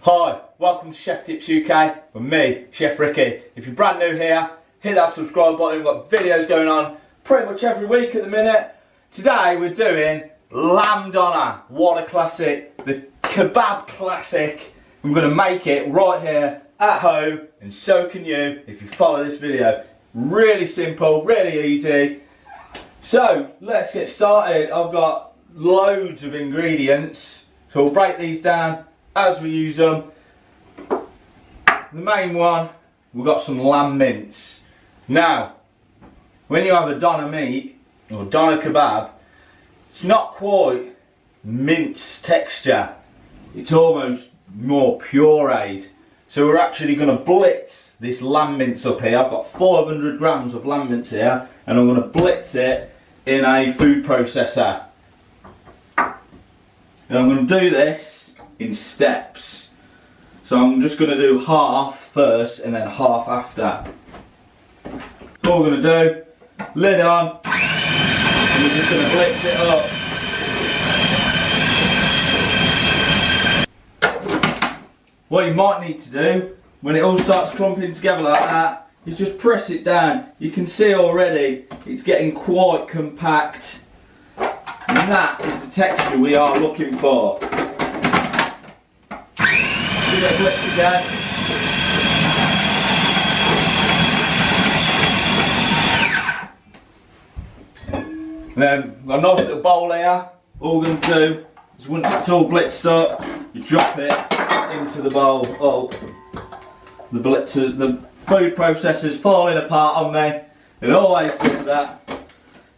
Hi, welcome to Chef Tips UK with me, Chef Ricky. If you're brand new here, hit that subscribe button. We've got videos going on pretty much every week at the minute. Today we're doing lamb doner. What a classic, the kebab classic. I'm going to make it right here at home, and so can you if you follow this video. Really simple, really easy. So let's get started. I've got loads of ingredients, so we'll break these down as we use them. The main one, we've got some lamb mince. Now, when you have a doner meat or doner kebab, it's not quite mince texture. It's almost more pureed. So we're actually going to blitz this lamb mince up here. I've got 400 grams of lamb mince here, and I'm going to blitz it in a food processor. And I'm going to do this in steps. So I'm just going to do half first and then half after. All we're going to do, lid on, and we're just going to blitz it up. What you might need to do, when it all starts clumping together like that, is just press it down. You can see already it's getting quite compact. And that is the texture we are looking for. Give it a blitz again. Then we've got a nice little bowl here. All we're going to do is, once it's all blitzed up, you drop it into the bowl. Oh, the food processor's falling apart on me. It always does that.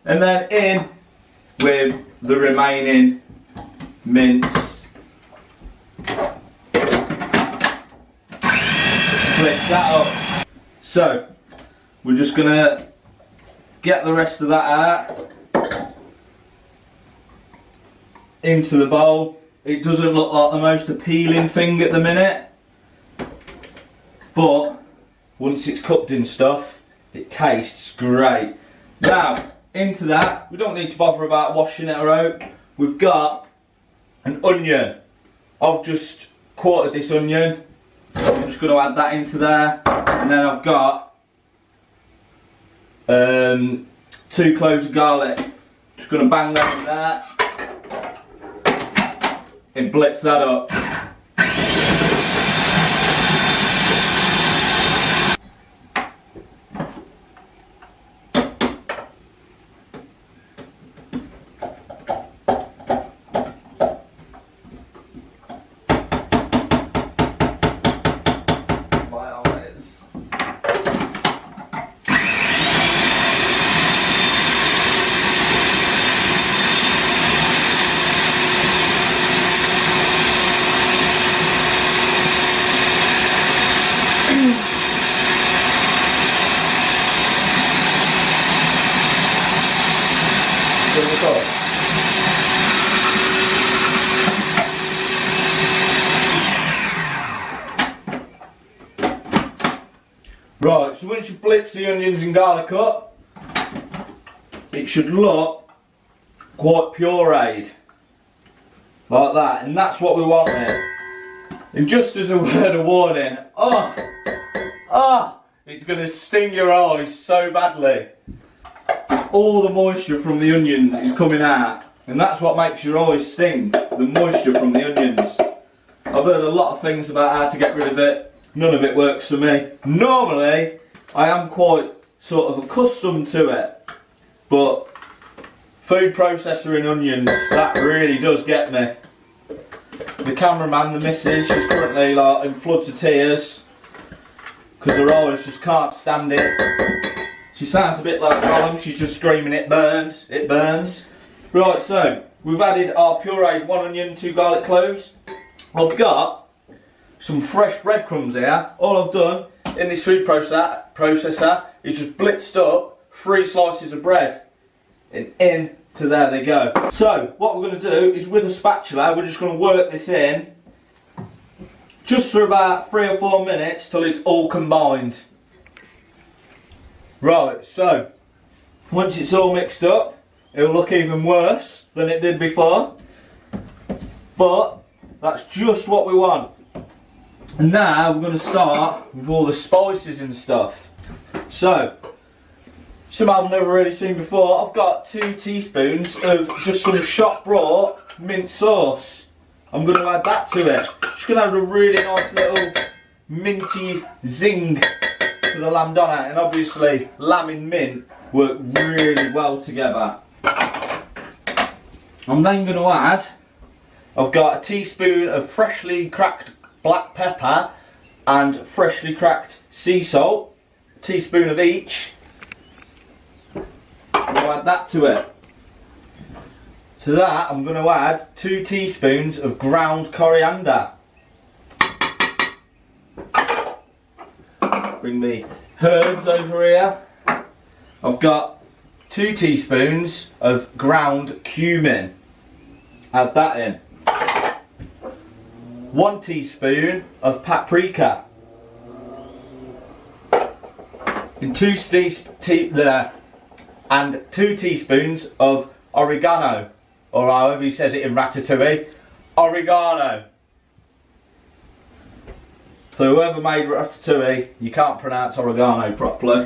And then in with the remaining mince. Blitz that up. So we're just gonna get the rest of that out into the bowl. It doesn't look like the most appealing thing at the minute, but once it's cooked in stuff, it tastes great. Now, into that, we don't need to bother about washing it out. We've got an onion. I've just quartered this onion. I'm just going to add that into there. And then I've got 2 cloves of garlic. Just going to bang that in there and blitz that up. Right, so once you blitz the onions and garlic up, it should look quite pureed, like that, and that's what we want here. And just as a word of warning, it's going to sting your eyes so badly. All the moisture from the onions is coming out, and that's what makes your eyes sting, the moisture from the onions. I've heard a lot of things about how to get rid of it. None of it works for me. Normally, I am quite sort of accustomed to it, but food processor in onions, that really does get me. The cameraman, the missus, she's currently like in floods of tears because her eyes just can't stand it. She sounds a bit like Gollum, she's just screaming, it burns, it burns. Right, so we've added our pureed 1 onion, 2 garlic cloves. I've got some fresh breadcrumbs here. All I've done in this food processor is just blitzed up 3 slices of bread, and into there they go. So what we're going to do is, with a spatula, we're just going to work this in just for about 3 or 4 minutes till it's all combined. Right, so once it's all mixed up, it'll look even worse than it did before, but that's just what we want. And now we're going to start with all the spices and stuff. So, some I've never really seen before. I've got 2 teaspoons of just some shop brought mint sauce. I'm going to add that to it. Just going to have a really nice little minty zing to the lamb doner, and obviously lamb and mint work really well together. I'm then going to add, I've got a teaspoon of freshly cracked black pepper and freshly cracked sea salt, a teaspoon of each. I'll add that to it. To that I'm going to add 2 teaspoons of ground coriander. Bring the herbs over here. I've got 2 teaspoons of ground cumin. Add that in. 1 teaspoon of paprika. And 2 teaspoons of oregano, or however he says it in Ratatouille, oregano. So whoever made Ratatouille, you can't pronounce oregano properly.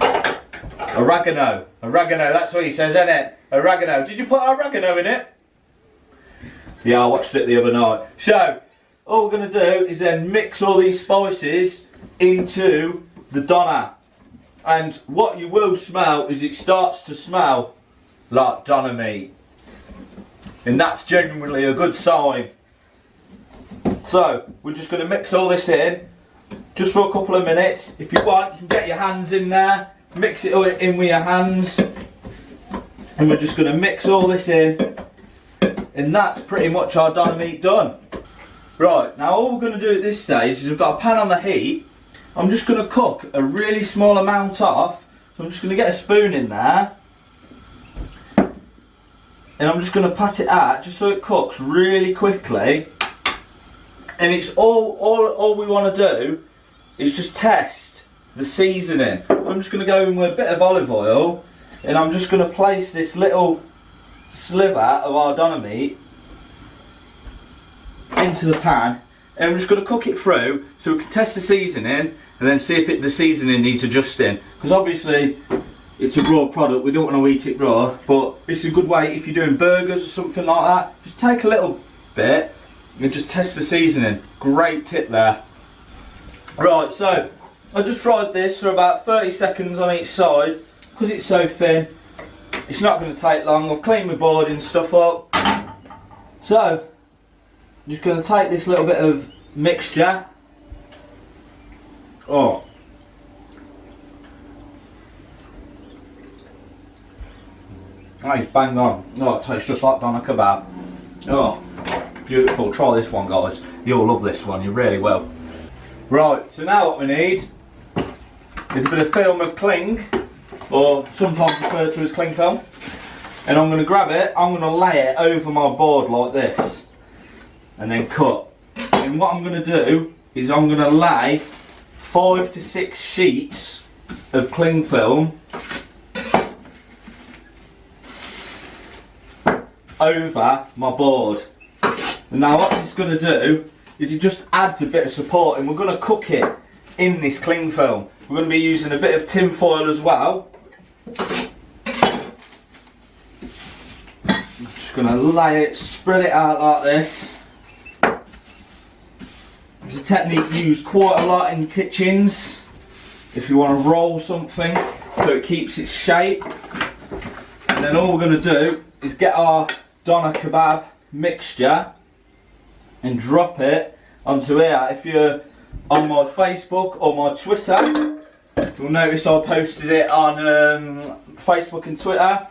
Oregano, that's what he says, isn't it? Oregano. Did you put oregano in it? Yeah, I watched it the other night. So, all we're going to do is then mix all these spices into the doner. And what you will smell is it starts to smell like doner meat. And that's genuinely a good sign. So, we're just going to mix all this in, just for a couple of minutes. If you want, you can get your hands in there, mix it in with your hands. And we're just going to mix all this in. And that's pretty much our doner meat done. Right, now all we're going to do at this stage is we've got a pan on the heat. I'm just going to cook a really small amount off. So I'm just going to get a spoon in there. And I'm just going to pat it out just so it cooks really quickly. And it's all we want to do is just test the seasoning. So I'm just going to go in with a bit of olive oil. And I'm just going to place this little sliver of our doner meat into the pan, and we're just going to cook it through so we can test the seasoning and then see if the seasoning needs adjusting, because obviously it's a raw product, we don't want to eat it raw, but it's a good way if you're doing burgers or something like that. Just take a little bit and just test the seasoning. Great tip there. Right, so I just fried this for about 30 seconds on each side. Because it's so thin, it's not going to take long. I've cleaned my board and stuff up. So, I'm just going to take this little bit of mixture. Oh. That is bang on. Oh, it tastes just like doner kebab. Oh, beautiful. Try this one, guys. You'll love this one, you really will. Right, so now what we need is a bit of film of cling, or sometimes referred to as cling film, and I'm going to grab it, I'm going to lay it over my board like this and then cut. And what I'm going to do is I'm going to lay 5 to 6 sheets of cling film over my board. And now what this is going to do is it just adds a bit of support, and we're going to cook it in this cling film. We're going to be using a bit of tin foil as well. I'm just going to lay it, spread it out like this. It's a technique used quite a lot in kitchens if you want to roll something so it keeps its shape. And then all we're going to do is get our doner kebab mixture and drop it onto here. If you're on my Facebook or my Twitter, you'll notice I posted it on Facebook and Twitter.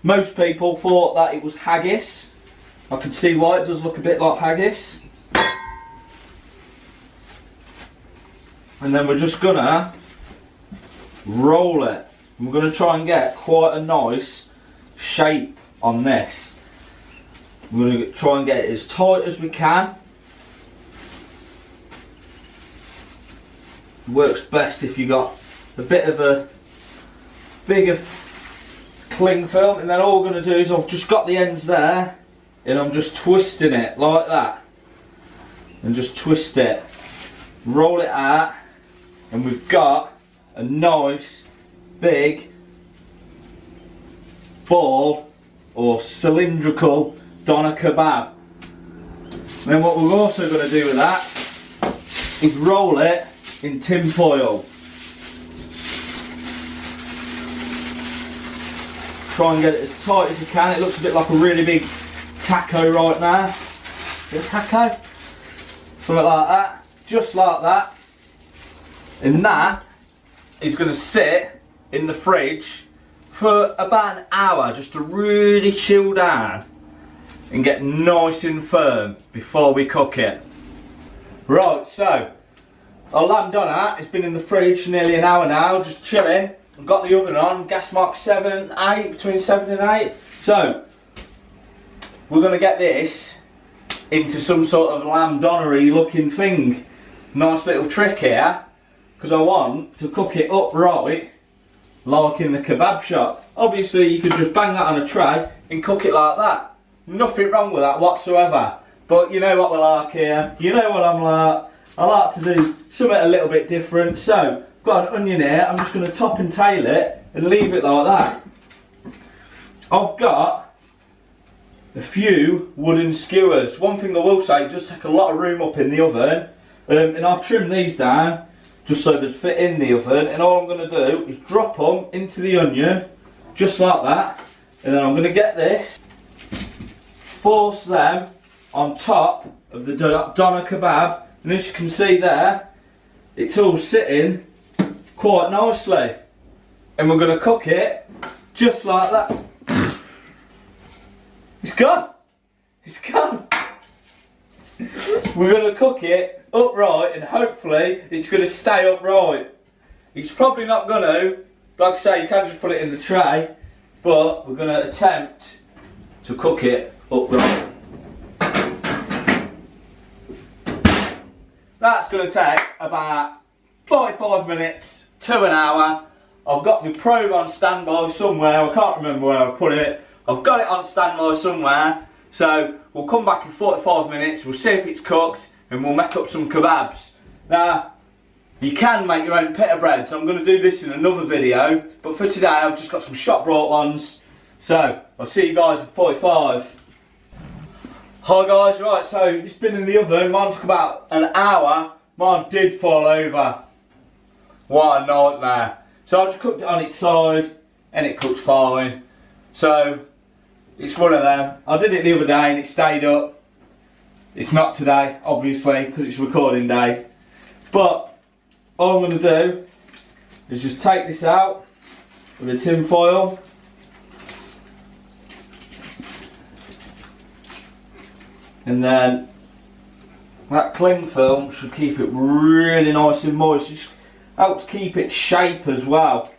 Most people thought that it was haggis. I can see why, it does look a bit like haggis. And then we're just gonna roll it. We're gonna try and get quite a nice shape on this. We're gonna try and get it as tight as we can. Works best if you got a bit of a bigger cling film, and then all we're going to do is I've just got the ends there and I'm just twisting it like that, and just twist it. Roll it out, and we've got a nice big ball or cylindrical doner kebab. Then what we're also going to do with that is roll it in tin foil. Try and get it as tight as you can. It looks a bit like a really big taco right now. Is it a taco? Something like that. Just like that. And that is going to sit in the fridge for about an hour just to really chill down and get nice and firm before we cook it. Right, so our lamb doner has been in the fridge for nearly an hour now, just chilling. I've got the oven on, gas mark 7, 8, between 7 and 8. So, we're going to get this into some sort of lamb donery looking thing. Nice little trick here, because I want to cook it upright like in the kebab shop. Obviously you could just bang that on a tray and cook it like that. Nothing wrong with that whatsoever. But you know what we're like here, you know what I'm like. I like to do something a little bit different. So, got an onion here, I'm just going to top and tail it and leave it like that. I've got a few wooden skewers. One thing I will say, it does take a lot of room up in the oven, and I'll trim these down just so they'd fit in the oven, and all I'm going to do is drop them into the onion just like that, and then I'm going to get this, force them on top of the doner kebab, and as you can see there, it's all sitting quite nicely, and we're going to cook it just like that. It's gone! It's gone! We're going to cook it upright, and hopefully it's going to stay upright. It's probably not going to, like I say, you can't just put it in the tray, but we're going to attempt to cook it upright. That's going to take about 45 minutes to an hour. I've got my probe on standby somewhere, I can't remember where I've put it. I've got it on standby somewhere, so we'll come back in 45 minutes, we'll see if it's cooked, and we'll make up some kebabs. Now, you can make your own pita bread, so I'm going to do this in another video, but for today I've just got some shop brought ones, so I'll see you guys in 45. Hi guys, right, so it's been in the oven, mine took about an hour, mine did fall over. What a nightmare. So I just cooked it on its side, and it cooked fine. So, it's one of them. I did it the other day and it stayed up. It's not today, obviously, because it's recording day. But, all I'm going to do is just take this out with a tin foil. And then, that cling film should keep it really nice and moist. It helps keep its shape as well.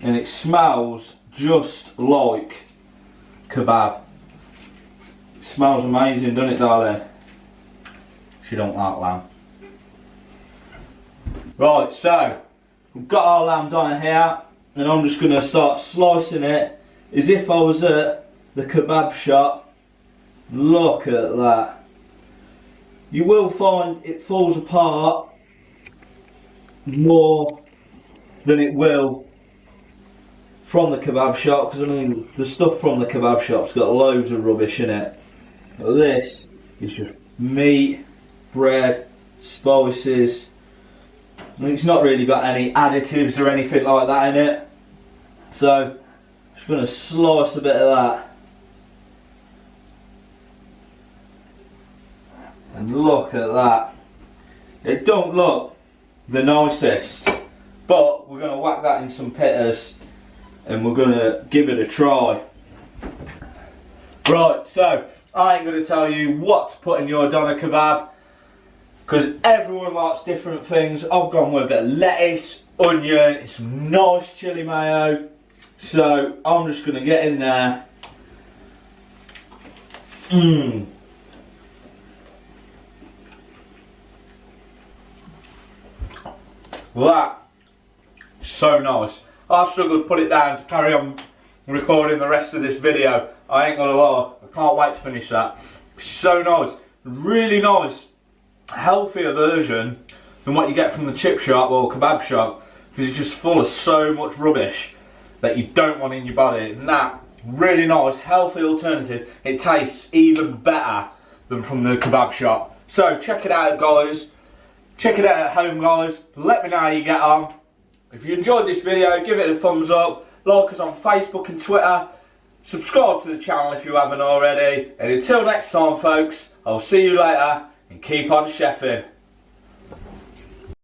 And it smells just like kebab. It smells amazing, doesn't it, darling? She don't like lamb. Right, so we've got our lamb doner here, and I'm just going to start slicing it as if I was at the kebab shop. Look at that. You will find it falls apart more than it will from the kebab shop, because I mean the stuff from the kebab shop's got loads of rubbish in it. But this is just meat, bread, spices. I mean, it's not really got any additives or anything like that in it. So I'm just going to slice a bit of that. And look at that. It don't look the nicest, but we're going to whack that in some pitas and we're going to give it a try. Right, so I ain't going to tell you what to put in your doner kebab, because everyone likes different things. I've gone with a bit of lettuce, onion, and some nice chili mayo. So I'm just going to get in there. That, so nice. I struggled to put it down to carry on recording the rest of this video. I ain't gonna lie, I can't wait to finish that. So nice, really nice, healthier version than what you get from the chip shop or kebab shop, because it's just full of so much rubbish that you don't want in your body. And that, really nice, healthy alternative. It tastes even better than from the kebab shop. So check it out, guys. Check it out at home, guys. Let me know how you get on. If you enjoyed this video, give it a thumbs up. Like us on Facebook and Twitter. Subscribe to the channel if you haven't already. And until next time, folks, I'll see you later and keep on chefing.